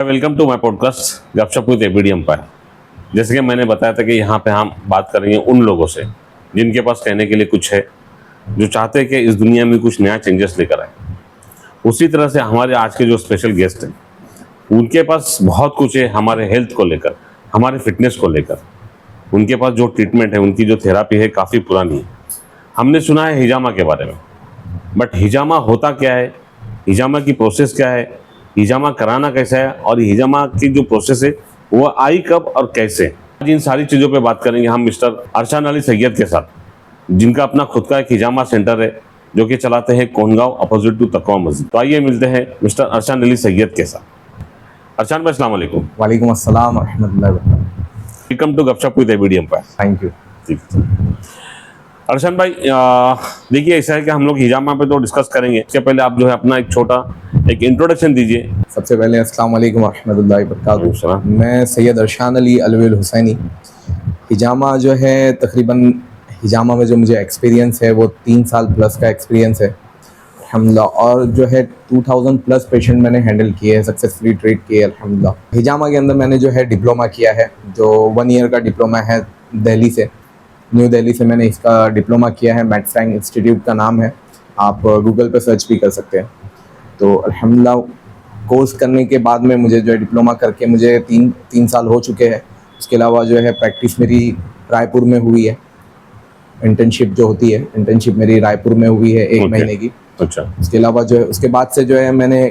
Welcome to my podcast Gupshup with ABD empire. जैसे कि मैंने बताया था कि यहाँ पे हम बात करेंगे उन लोगों से जिनके पास कहने के लिए कुछ है, जो चाहते हैं कि इस दुनिया में कुछ नया चेंजेस लेकर आए। उसी तरह से हमारे आज के जो स्पेशल गेस्ट हैं उनके पास बहुत कुछ है हमारे हेल्थ को लेकर, हमारे फिटनेस को लेकर। उनके पास जो ट्रीटमेंट है, उनकी जो थेरापी है काफ़ी पुरानी है। हमने सुना है हिजामा के बारे में, बट हिजामा होता क्या है, हिजामा की प्रोसेस क्या है, हिजामा कराना कैसा है और हिजामा की जो प्रोसेस है वो आई कब और कैसे। आज इन सारी चीज़ों पे बात करेंगे हम मिस्टर अरशान अली सैयद के साथ, जिनका अपना खुद का एक हिजामा सेंटर है जो कि चलाते हैं कोनगांव अपोजिट टू तकवा मस्जिद। तो आइए मिलते हैं मिस्टर अरशान अली सैयद के साथ। अरशान भाई अस्सलाम वालेकुम। वालेकुम अस्सलाम व रहमतुल्लाहि व बरकातहू। Welcome to Gupshup with ABD empire. Thank you. Arshan भाई देखिए, ऐसा है कि हम लोग हिजामा पे तो डिस्कस करेंगे, इससे पहले आप जो है अपना एक छोटा एक इंट्रोडक्शन दीजिए। सबसे पहले अस्सलाम वालेकुम व रहमतुल्लाहि व बरकातहू। मैं सैयद अरशान अली अलवी हुसैनी। हिजामा जो है तकरीबन हिजामा में जो मुझे एक्सपीरियंस है वो 3 साल प्लस का एक्सपीरियंस है अल्हम्दुलिल्लाह। और जो है 2000 प्लस पेशेंट मैंने हैंडल किए हैं, सक्सेसफुली ट्रीट किए अल्हम्दुलिल्लाह। हिजामा के अंदर मैंने जो है डिप्लोमा किया है, जो 1 ईयर का डिप्लोमा है दिल्ली से, न्यू दिल्ली से मैंने इसका डिप्लोमा किया है। मैडफ्रैंक इंस्टीट्यूट का नाम है, आप गूगल पे सर्च भी कर सकते हैं। तो अल्हम्दुलिल्लाह कोर्स करने के बाद में मुझे जो है डिप्लोमा करके मुझे तीन साल हो चुके हैं। उसके अलावा जो है प्रैक्टिस मेरी रायपुर में हुई है। इंटर्नशिप जो होती है, इंटर्नशिप मेरी रायपुर में हुई है 1 महीने की। अच्छा। उसके अलावा जो है उसके बाद से जो है मैंने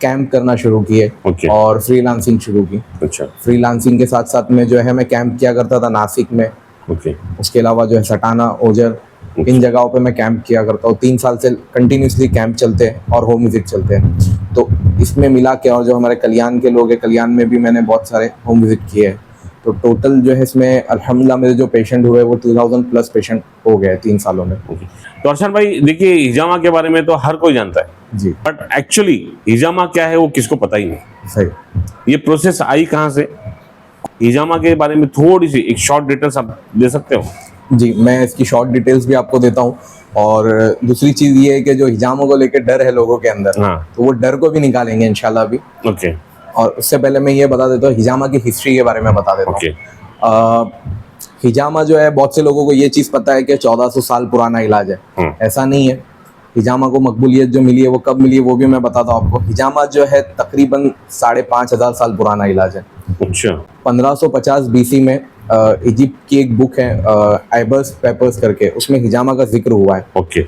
कैंप करना शुरू किए और फ्रीलांसिंग शुरू की। अच्छा। फ्रीलांसिंग के साथ साथ में जो है मैं कैंप किया करता था नासिक में। उसके अलावा जो है सटाना, ओजर, इन जगहों पे मैं कैंप किया करता हूँ। 3 साल से कंटिन्यूसली कैंप चलते हैं और होम विजिट चलते हैं। तो इसमें मिला के और जो हमारे कल्याण के लोग हैं, कल्याण में भी मैंने बहुत सारे होम विजिट किए हैं। तो टोटल जो है इसमें अल्हम्दुलिल्लाह मेरे जो पेशेंट हुए वो 2000 प्लस पेशेंट हो गए 3 सालों में। तो अरशान भाई देखिए, हिजामा के बारे में तो हर कोई जानता है जी, बट एक्चुअली हिजामा क्या है वो किसको पता ही नहीं। सही। ये प्रोसेस आई कहाँ से, हिजामा के बारे में थोड़ी सी एक शॉर्ट डिटेल्स आप दे सकते हो? जी, मैं इसकी शॉर्ट डिटेल्स भी आपको देता हूँ। और दूसरी चीज़ ये है कि जो हिजामा को लेकर डर है लोगों के अंदर, तो वो डर को भी निकालेंगे इंशाल्लाह अभी। ओके। और उससे पहले मैं ये बता देता हूँ हिजामा की हिस्ट्री के बारे में बता देता हूँ। हिजामा जो है बहुत से लोगों को ये चीज़ पता है कि 1400 साल पुराना इलाज है। ऐसा नहीं है। हिजामा को मकबूलियत जो मिली है वो कब मिली है वो भी मैं बताता हूँ आपको। हिजामा जो है तकरीबन 5500 साल पुराना इलाज है। अच्छा। 1550 बीसी में इजिप्ट की एक बुक है आइबर्स पेपर्स करके, उसमें हिजामा का जिक्र हुआ है। ओके।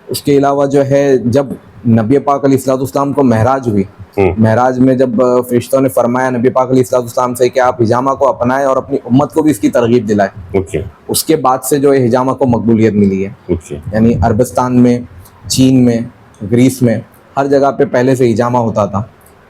उसके अलावा जो है जब नबी पाक अलैहिस्सलाम को महराज हुई, महराज में जब फरिश्तों ने फरमाया नबी पाक अलैहिस्सलाम से कि आप हिजामा को अपनाएं और अपनी उम्मत को भी इसकी तरगीब दिलाएं। ओके। उसके बाद से जो है हिजामा को मकबूलियत मिली है। ओके। यानी अरबस्तान में, चीन में, ग्रीस में, हर जगह पे पहले से हिजामा होता था,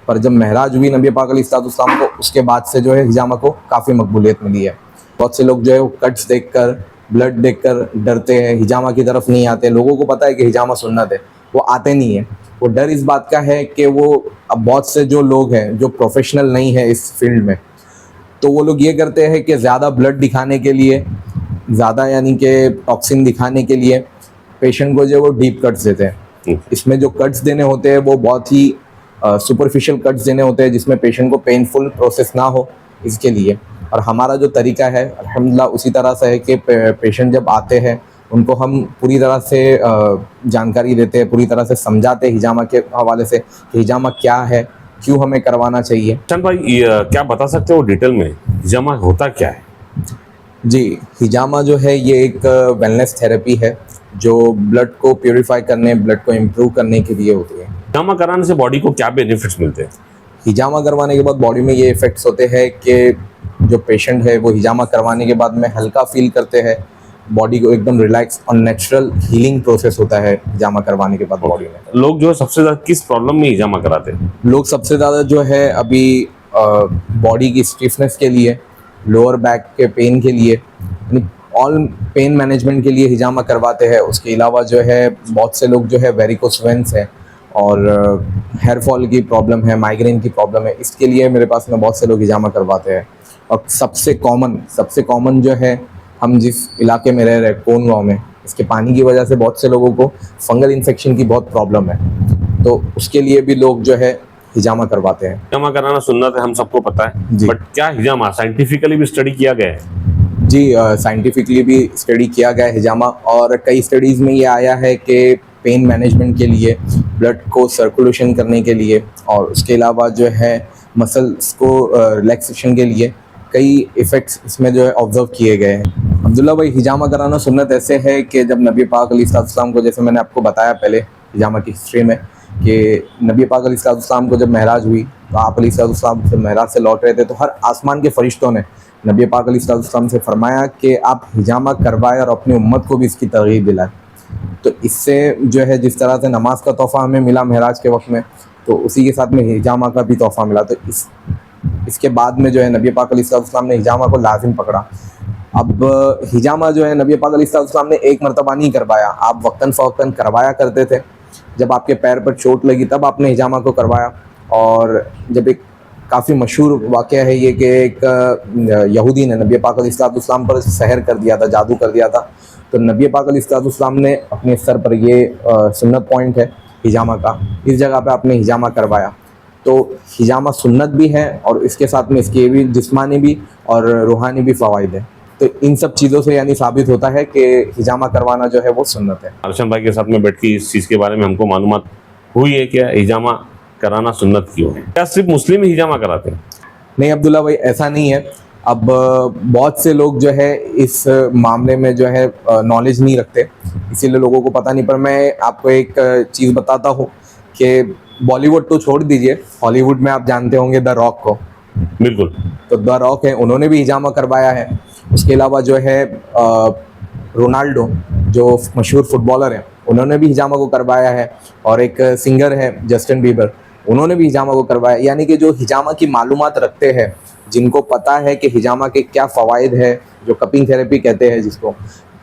पर जब महराज हुई नबी पाक अलैहिस्सलाम को, उसके बाद से जो है हिजामा को काफ़ी मकबूलियत मिली है। बहुत से लोग जो है वो कट्स देखकर, ब्लड देखकर डरते हैं, हिजामा की तरफ नहीं आते। लोगों को पता है कि हिजामा सुन्नत है, वो आते नहीं है। वो डर इस बात का है कि वो अब बहुत से जो लोग हैं जो प्रोफेशनल नहीं है इस फील्ड में, तो वो लोग ये करते हैं कि ज़्यादा ब्लड दिखाने के लिए, ज़्यादा यानी कि टॉक्सिन दिखाने के लिए पेशेंट को जो वो डीप कट्स देते हैं। इसमें जो कट्स देने होते हैं वो बहुत ही सुपरफिशियल कट्स देने होते हैं, जिसमें पेशेंट को पेनफुल प्रोसेस ना हो इसके लिए। और हमारा जो तरीका है अल्हम्दुलिल्लाह उसी तरह से है कि पेशेंट जब आते हैं उनको हम पूरी तरह से जानकारी देते हैं, पूरी तरह से समझाते हैं हिजामा के हवाले से कि हिजामा क्या है, क्यों हमें करवाना चाहिए। अरशान भाई क्या बता सकते हो डिटेल में हिजामा होता क्या है? जी, हिजामा जो है ये एक वेलनेस थेरेपी है जो ब्लड को प्योरीफाई करने, ब्लड को इम्प्रूव करने के लिए होती है। हिजामा कराने से बॉडी को क्या बेनिफिट्स मिलते हैं? हिजामा करवाने के बाद बॉडी में ये इफ़ेक्ट्स होते हैं कि जो पेशेंट है वो हिजामा करवाने के बाद में हल्का फील करते हैं, बॉडी को एकदम रिलैक्स और नेचुरल हीलिंग प्रोसेस होता है हिजामा करवाने के बाद बॉडी में। लोग जो है सबसे ज़्यादा किस प्रॉब्लम में हिजामा कराते हैं? लोग सबसे ज़्यादा जो है अभी बॉडी की स्टिफनेस के लिए, लोअर बैक के पेन के लिए, ऑल पेन मैनेजमेंट के लिए हिजामा करवाते हैं। उसके अलावा जो है बहुत से लोग जो है वेरिकोस वेन्स है और हेयर फॉल की प्रॉब्लम है, माइग्रेन की प्रॉब्लम है, इसके लिए मेरे पास में बहुत से लोग हिजामा करवाते हैं। और सबसे कॉमन जो है, हम जिस इलाके में रह रहे हैं कोनगांव में, इसके पानी की वजह से बहुत से लोगों को फंगल इन्फेक्शन की बहुत प्रॉब्लम है। तो उसके लिए भी लोग जो है हिजामा करवाते हैं। हिजामा कराना सुन्नत है, हम सबको पता है, जी। बट क्या हिजामा साइंटिफिकली भी स्टडी किया गया है? जी, साइंटिफिकली भी स्टडी किया गया है हिजामा, और कई स्टडीज़ में ये आया है कि पेन मैनेजमेंट के लिए, ब्लड को सर्कुलेशन करने के लिए, और उसके अलावा जो है मसल्स को रिलैक्सेशन के लिए कई इफ़ेक्ट्स इसमें जो है ऑब्जर्व किए गए हैं। अब्दुल्ला भाई, हिजामा कराना सुन्नत ऐसे है कि जब नबी पाक अलैहिस्सलाम को, जैसे मैंने आपको बताया पहले हिजामा की हिस्ट्री में, कि नबी पाक अलैहिस्सलाम को जब महराज हुई तो आप अलैहिस्सलाम से महराज से लौट रहे थे, तो हर आसमान के फरिश्तों ने नबी पाक अलैहिस्सलाम से फरमाया कि आप हिजामा करवाएं और अपनी उम्मत को भी इसकी तरगीब दिलाएं। तो इससे जो है, जिस तरह से नमाज का तोहफ़ा हमें मिला महराज के वक्त में, तो उसी के साथ में हिजामा का भी तोहफ़ा मिला। तो इसके बाद में जो है नबी पाक अलैहिस्सलाम ने हिजामा को लाजिम पकड़ा। अब हिजामा जो है नबी पाक अलैहिस्सलाम ने एक मरतबा नहीं करवाया, आप वक्तन फ़वक्तन करवाया करते थे। जब आपके पैर पर चोट लगी तब आपने हिजामा को करवाया। और जब एक काफ़ी मशहूर वाक़या है ये कि एक यहूदी ने नबी पाक अलैहिस्सलाम पर सहर कर दिया था, जादू कर दिया था। तो नबी पाक अलैहिस्सलाम ने अपने सर पर ये सुन्नत पॉइंट है हिजामा का, इस जगह पे आपने हिजामा करवाया। तो हिजामा सुन्नत भी है और इसके साथ में इसके भी जिस्मानी भी और रूहानी भी फ़वाइद है। तो इन सब चीज़ों से यानी साबित होता है कि हिजामा करवाना जो है वो सुन्नत है। अर्शन भाई के साथ में बैठ के इस चीज़ के बारे में हमको मालूमात हुई है कि हिजामा कराना सुन्नत क्यों है। क्या सिर्फ मुस्लिम ही हिजामा कराते हैं? नहीं अब्दुल्ला भाई, ऐसा नहीं है। अब बहुत से लोग जो है इस मामले में जो है नॉलेज नहीं रखते, इसीलिए लोगों को पता नहीं। पर मैं आपको एक चीज़ बताता हूँ कि बॉलीवुड तो छोड़ दीजिए, हॉलीवुड में आप जानते होंगे द रॉक को। बिल्कुल। तो द रॉक है, उन्होंने भी हिजामा करवाया है। उसके अलावा जो है रोनाल्डो, जो मशहूर फुटबॉलर हैं, उन्होंने भी हिजामा को करवाया है। और एक सिंगर है जस्टिन बीबर, उन्होंने भी हिजामा को करवाया। यानी कि जो हिजामा की मालूमात रखते हैं, जिनको पता है कि हिजामा के क्या फ़वाइद है, जो कपिंग थेरेपी कहते हैं जिसको,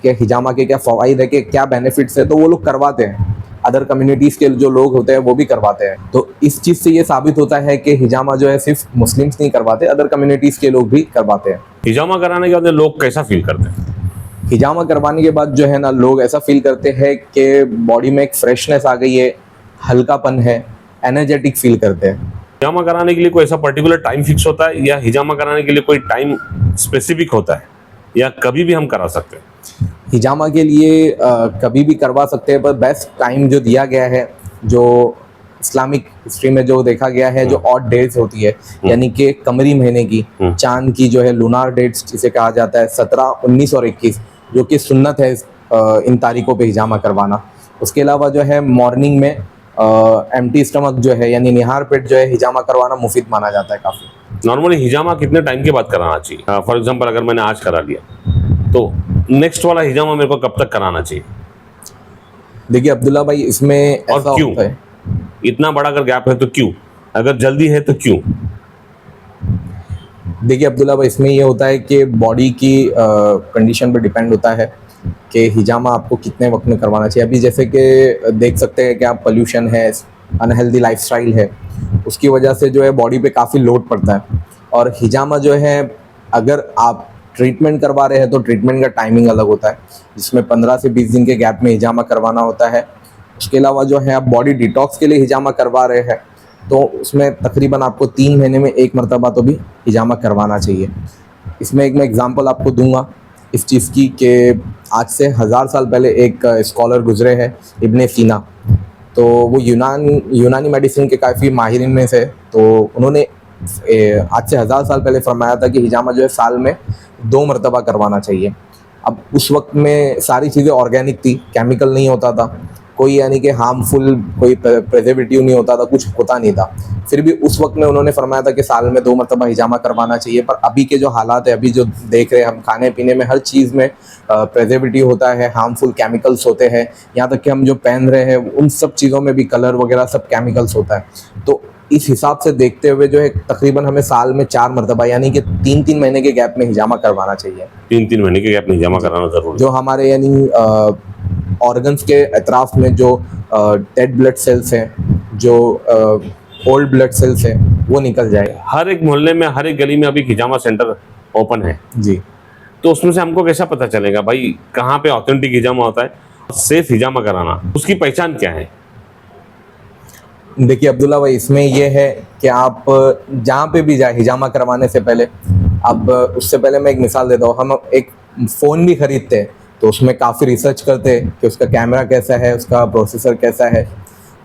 कि हिजामा के क्या फ़वाइद है, कि क्या बेनिफिट्स है, तो वो लोग करवाते हैं। अदर कम्युनिटीज़ के जो लोग होते हैं वो भी करवाते हैं। तो इस चीज़ से ये साबित होता है कि हिजामा जो है सिर्फ मुस्लिम्स नहीं करवाते, अदर कम्युनिटीज़ के लोग भी करवाते हैं। हिजामा कराने के बाद लोग कैसा फील करते हैं? हिजामा करवाने के बाद जो है ना, लोग ऐसा फील करते हैं कि बॉडी में एक फ्रेशनेस आ गई है, हल्कापन है, एनर्जेटिक फील करते हैं। हिजामा कराने के लिए कोई ऐसा पर्टिकुलर टाइम फिक्स होता है, या हिजामा कराने के लिए कोई टाइम स्पेसिफिक होता है, या कभी भी हम करा सकते हैं? हिजामा के लिए कभी भी करवा सकते हैं, पर बेस्ट टाइम जो दिया गया है, जो इस्लामिक हिस्ट्री में जो देखा गया है, जो ऑड डेट्स होती है, यानी कि कमरी महीने की, चांद की जो है लूनार डेट्स जिसे कहा जाता है, 17, 19 और 21, जो कि सुन्नत है इन तारीखों पे हिजामा करवाना। उसके अलावा जो है मॉर्निंग में एम्प्टी स्टमक जो है, यानी निहार पेट जो है, हिजामा करवाना मुफीद माना जाता है काफ़ी। नॉर्मली हिजामा कितने टाइम के बाद कराना चाहिए? फॉर एग्जांपल अगर मैंने आज करा लिया तो नेक्स्ट वाला हिजामा मेरे को कब तक कराना चाहिए? देखिए अब्दुल्ला भाई, इसमें ऐसा क्यों? होता है, इतना बड़ा अगर गैप है तो क्यों? अगर जल्दी है तो क्यों? देखिए अब्दुल्ला भाई, इसमें ये होता है कि बॉडी की कंडीशन पर डिपेंड होता है कि हिजामा आपको कितने वक्त में करवाना चाहिए। अभी जैसे कि देख सकते हैं कि आप पोल्यूशन है, अनहेल्दी लाइफस्टाइल है, उसकी वजह से जो है बॉडी पे काफ़ी लोड पड़ता है। और हिजामा जो है, अगर आप ट्रीटमेंट करवा रहे हैं तो ट्रीटमेंट का टाइमिंग अलग होता है, जिसमें 15 से 20 दिन के गैप में हिजामा करवाना होता है। उसके अलावा जो है, आप बॉडी डिटॉक्स के लिए हिजामा करवा रहे हैं तो उसमें तकरीबन आपको 3 महीने में एक मरतबा तो भी हिजामा करवाना चाहिए। इसमें एक मैं एग्ज़ाम्पल आपको दूंगा इस चीज़ की, कि आज से 1000 साल पहले एक स्कॉलर गुजरे हैं, इब्ने सीना। तो वो यूनानी मेडिसिन के काफ़ी माहिरीन में से, तो उन्होंने आज से 1000 साल पहले फरमाया था कि हिजामा जो है साल में 2 मरतबा करवाना चाहिए। अब उस वक्त में सारी चीज़ें ऑर्गेनिक थी, केमिकल नहीं होता था, कोई यानी कि हार्मफुल कोई प्रिजर्वेटिव नहीं होता था, कुछ होता नहीं था। फिर भी उस वक्त में उन्होंने फरमाया था कि साल में 2 मरतबा हिजामा करवाना चाहिए। पर अभी के जो हालात है, अभी जो देख रहे हैं हम, खाने पीने में हर चीज़ में प्रिजर्वेटिव होता है, हार्मफुल केमिकल्स होते हैं, यहाँ तक कि हम जो पहन रहे हैं उन सब चीज़ों में भी कलर वगैरह सब केमिकल्स होता है। तो इस हिसाब से देखते हुए जो है, तकरीबन हमें साल में 4 मरतबा यानी कि 3-3 महीने के गैप में हिजामा करवाना चाहिए। 3-3 महीने के गैप में हिजामा कराना जरूरी जो हमारे यानी ऑर्गन्स के अतराफ में जो डेड ब्लड सेल्स हैं, जो ओल्ड ब्लड सेल्स हैं, वो निकल जाए। हर एक मोहल्ले में, हर एक गली में अभी हिजामा सेंटर ओपन है जी। तो उसमें से हमको कैसा पता चलेगा भाई कहाँ पे ऑथेंटिक हिजामा होता है? सेफ हिजामा कराना, उसकी पहचान क्या है? देखिए अब्दुल्ला भाई, इसमें ये है कि आप जहाँ पे भी जाए हिजामा करवाने से पहले, अब उससे पहले मैं एक मिसाल देता हूँ। हम एक फ़ोन भी खरीदते हैं तो उसमें काफ़ी रिसर्च करते हैं कि उसका कैमरा कैसा है, उसका प्रोसेसर कैसा है।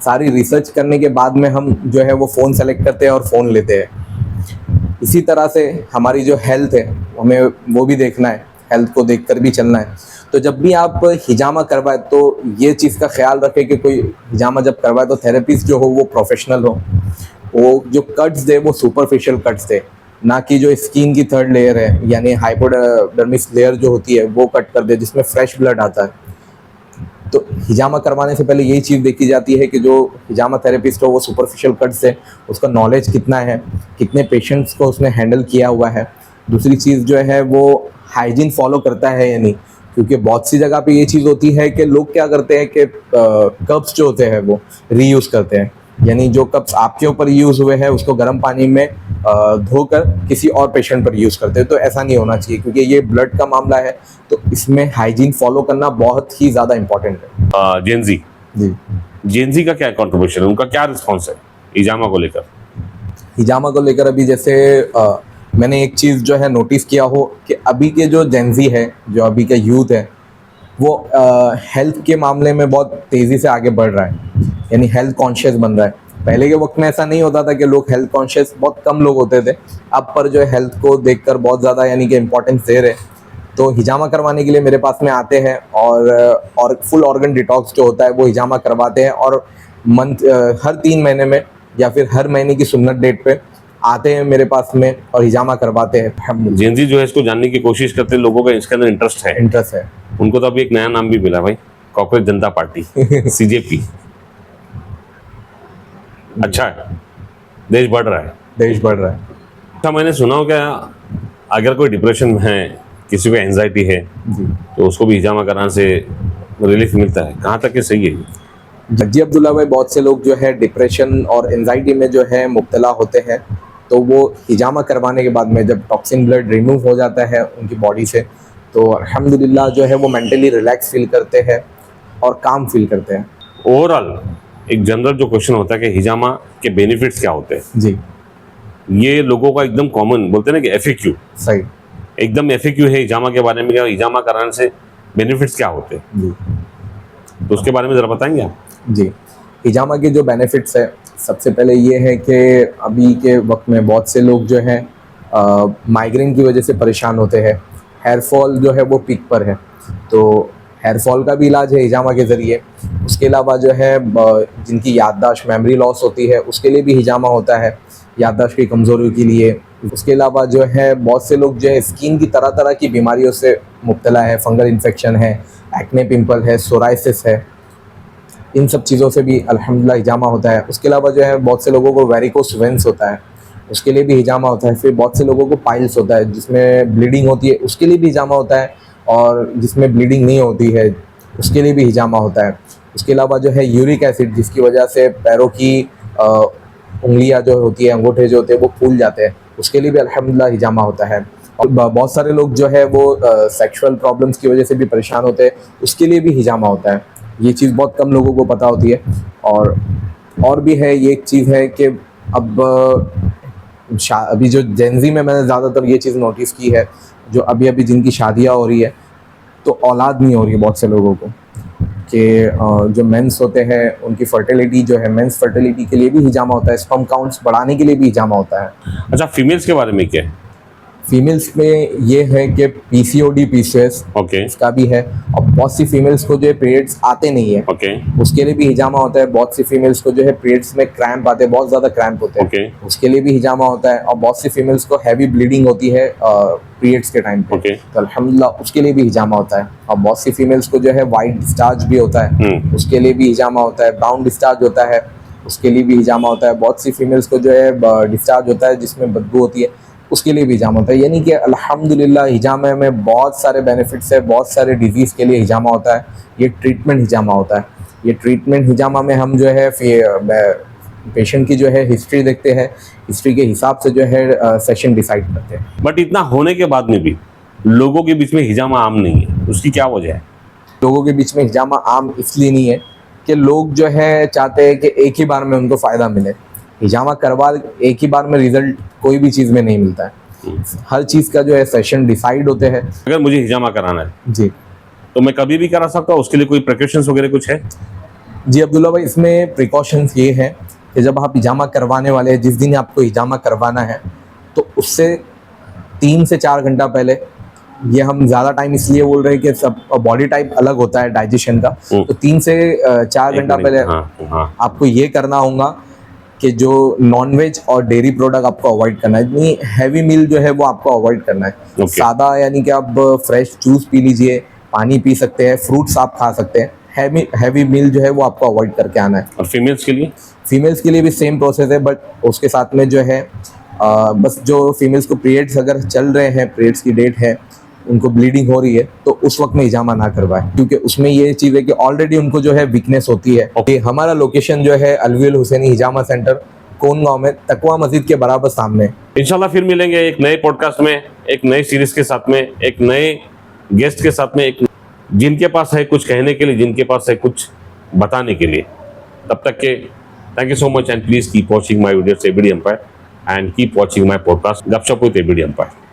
सारी रिसर्च करने के बाद में हम जो है वो फ़ोन सेलेक्ट करते हैं और फ़ोन लेते हैं। इसी तरह से हमारी जो हेल्थ है, हमें वो भी देखना है, हेल्थ को देखकर भी चलना है। तो जब भी आप हिजामा करवाए तो ये चीज़ का ख्याल रखें कि कोई हिजामा जब करवाए तो थेरेपिस्ट जो हो वो प्रोफेशनल हो, वो जो कट्स दे वो सुपरफिशियल कट्स दे, ना कि जो स्किन की थर्ड लेयर है यानी हाइपोडर्मिस लेयर जो होती है वो कट कर दे जिसमें फ्रेश ब्लड आता है। तो हिजामा करवाने से पहले यही चीज़ देखी जाती है कि जो हिजामा थेरेपिस्ट हो वो सुपरफिशियल कट्स है, उसका नॉलेज कितना है, कितने पेशेंट्स को उसने हैंडल किया हुआ है। दूसरी चीज़ जो है वो हाइजीन फॉलो करता है या नहीं, क्योंकि बहुत सी जगह पे ये चीज़ होती है कि लोग क्या करते हैं कि कप्स जो होते हैं वो रीयूज़ करते हैं, यानी जो कप्स आपके ऊपर यूज़ हुए हैं उसको गर्म पानी में धोकर किसी और पेशेंट पर यूज़ करते हैं। तो ऐसा नहीं होना चाहिए क्योंकि ये ब्लड का मामला है, तो इसमें हाइजीन फॉलो करना बहुत ही ज़्यादा इम्पोर्टेंट है। जेनजी जी, जेनजी का क्या कंट्रीब्यूशन है, उनका क्या रिस्पॉन्स है हिजामा को लेकर? हिजामा को लेकर अभी जैसे मैंने एक चीज़ जो है नोटिस किया हो कि अभी के जो जेनजी है, जो अभी का यूथ है, वो हेल्थ के मामले में बहुत तेज़ी से आगे बढ़ रहा है, यानी हेल्थ कॉन्शियस बन रहा है। पहले के वक्त में ऐसा नहीं होता था कि लोग हेल्थ कॉन्शियस, बहुत कम लोग होते थे। अब पर जो है हेल्थ को देखकर बहुत ज़्यादा यानी कि इम्पोर्टेंस दे रहे हैं। तो हिजामा करवाने के लिए मेरे पास में आते हैं और फुल ऑर्गन डिटॉक्स जो होता है वो हिजामा करवाते हैं, और हर 3 महीने में या फिर हर महीने की सुन्नत डेट पे आते हैं मेरे पास में और हिजामा करवाते हैं। जेनजी जो है इसको जानने की कोशिश करते हैं, लोगों का इसके अंदर इंटरेस्ट है। इंटरेस्ट है। उनको तो अभी एक नया नाम भी मिला भाई, कॉकरोच जनता पार्टी, सीजेपी। अच्छा है, देश बढ़ रहा है। देश बढ़ रहा है। अच्छा, मैंने सुना हो क्या, अगर कोई डिप्रेशन में है, किसी को एंजाइटी है, जी तो उसको भी हिजामा कराने से रिलीफ मिलता है? कहाँ तक ये सही है? जी अब्दुल्ला भाई, बहुत से लोग जो है डिप्रेशन और एंजाइटी में जो है मुब्तला होते हैं, तो वो हिजामा करवाने के बाद में जब टॉक्सिन ब्लड रिमूव हो जाता है उनकी बॉडी से, तो अल्हम्दुलिल्लाह जो है वो मेंटली रिलैक्स फील करते हैं और काम फील करते हैं। ओवरऑल एक जनरल जो क्वेश्चन होता है कि हिजामा के बेनिफिट्स क्या होते हैं, जी ये लोगों का एकदम कॉमन बोलते हैं ना कि एफएक्यू, सही। एकदम एफएक्यू है हिजामा के बारे में, क्या हिजामा कराने से बेनिफिट्स क्या होते हैं, जी तो उसके बारे में ज़रा बताएंगे आप? जी हिजामा के जो बेनिफिट्स है, सबसे पहले ये है कि अभी के वक्त में बहुत से लोग जो है माइग्रेन की वजह से परेशान होते हैं। हेयर फॉल जो है वो पीक पर है, तो हेयर फॉल का भी इलाज है हिजामा के ज़रिए। उसके अलावा जो है जिनकी याददाश्त, मेमोरी लॉस होती है, उसके लिए भी हिजामा होता है, याददाश्त की कमज़ोरी के लिए। उसके अलावा जो है बहुत से लोग जो है स्किन की तरह तरह की बीमारियों से मुब्तला है, फंगल इन्फेक्शन है, एक्ने पिंपल है, सोराइसिस है, इन सब चीज़ों से भी अल्हम्दुलिल्लाह हिजामा होता है। उसके अलावा जो है बहुत से लोगों को वेरिकोस वेन्स होता है, उसके लिए भी हिजामा होता है। फिर बहुत से लोगों को पाइल्स होता है जिसमें ब्लीडिंग होती है, उसके लिए भी हिजामा होता है, और जिसमें ब्लीडिंग नहीं होती है उसके लिए भी हिजामा होता है। उसके अलावा जो है यूरिक एसिड, जिसकी वजह से पैरों की उंगलियां जो होती है, अंगूठे जो होते हैं वो फूल जाते हैं, उसके लिए भी अल्हम्दुलिल्लाह हिजामा होता है। और बहुत सारे लोग जो है वो सेक्सुअल प्रॉब्लम्स की वजह से भी परेशान होते हैं, उसके लिए भी हिजामा होता है। ये चीज़ बहुत कम लोगों को पता होती है। और भी है, ये एक चीज़ है कि अब अभी जो जेनजी में मैंने ज़्यादातर ये चीज़ नोटिस की है, जो अभी अभी जिनकी शादियाँ हो रही है तो औलाद नहीं हो रही है बहुत से लोगों को, कि जो मेंस होते हैं उनकी फर्टिलिटी जो है, मेंस फर्टिलिटी के लिए भी हिजामा होता है, स्पर्म काउंट्स बढ़ाने के लिए भी हिजामा होता है। अच्छा, फीमेल्स के बारे में क्या है? फीमेल्स में ये है कि पीसीओडी, पीसीओएस ओके इसका भी है, और बहुत सी फीमेल्स को जो है पीरियड्स आते नहीं है, ओके उसके लिए भी हिजामा होता है। बहुत सी फीमेल्स को जो है पीरियड्स में क्रैम्प आते हैं, बहुत ज़्यादा क्रैम्प होते हैं, ओके उसके लिए भी हिजामा होता है। और बहुत सी फीमेल्स को हैवी ब्लीडिंग होती है पीरियड्स के टाइम पे, ओके तो अल्हम्दुलिल्लाह उसके लिए भी हिजामा होता है। और बहुत सी फीमेल्स को जो है वाइट डिस्चार्ज भी होता है, उसके लिए भी हिजामा होता है। ब्राउन डिस्चार्ज होता है, उसके लिए भी हिजामा होता है। बहुत सी फीमेल्स को जो है डिस्चार्ज होता है जिसमें बदबू होती है, उसके लिए भी हिजामा होता है। यानी कि अल्हम्दुलिल्लाह हिजामे में बहुत सारे बेनिफिट्स है, बहुत सारे डिजीज़ के लिए हिजामा होता है। ये ट्रीटमेंट हिजामा होता है। ये ट्रीटमेंट हिजामा में हम जो है पेशेंट की जो है हिस्ट्री देखते हैं, हिस्ट्री के हिसाब से जो है सेशन डिसाइड करते हैं। बट इतना होने के बाद में भी लोगों के बीच में हिजामा आम नहीं है, उसकी क्या वजह है? लोगों के बीच में हिजामा आम इसलिए नहीं है कि लोग जो है चाहते हैं कि एक ही बार में उनको फ़ायदा मिले। हिजामा करवा एक ही बार में रिजल्ट कोई भी चीज़ में नहीं मिलता है। हर चीज़ का जो है सेशन डिसाइड होते हैं। अगर मुझे हिजामा कराना है जी तो मैं कभी भी करा सकता हूँ, उसके लिए कोई प्रिकॉशंस वगैरह कुछ है? जी अब्दुल्ला भाई, इसमें प्रिकॉशंस ये हैं कि जब आप हिजामा करवाने वाले हैं, जिस दिन आपको हिजामा करवाना है, तो उससे 3 से 4 घंटा पहले, ये हम ज़्यादा टाइम इसलिए बोल रहे हैं कि सब बॉडी टाइप अलग होता है डाइजेशन का, तो 3 से 4 घंटा पहले हाँ आपको ये करना होगा कि जो नॉनवेज और डेयरी प्रोडक्ट आपको अवॉइड करना है, इतनी हैवी मील जो है वो आपको अवॉइड करना है। Okay. सादा यानी कि आप फ्रेश जूस पी लीजिए, पानी पी सकते हैं, फ्रूट्स आप खा सकते हैं। हैवी मील जो है वो आपको अवॉइड करके आना है। और फीमेल्स के लिए? फीमेल्स के लिए भी सेम प्रोसेस है, बट उसके साथ में जो है बस जो फीमेल्स को पीरियड्स अगर चल रहे हैं, पीरियड्स की डेट है, उनको ब्लीडिंग हो रही है, तो उस वक्त में हिजामा ना करवाएं, क्योंकि उसमें ये चीज़ है कि ऑलरेडी उनको जो है वीकनेस होती है। Okay. हमारा लोकेशन जो है अलवियल हुसैनी हिजामा सेंटर, कोनगांव में, तकवा मस्जिद के बराबर सामने। इंशाल्लाह फिर मिलेंगे एक नए पॉडकास्ट में, एक नई सीरीज के साथ में, एक नए गेस्ट के साथ में, एक जिनके पास है कुछ कहने के लिए, जिनके पास है कुछ बताने के लिए। तब तक के thank you so much and please keep watching my videos ABD empire and keep watching my podcast Gupshup with ABD empire.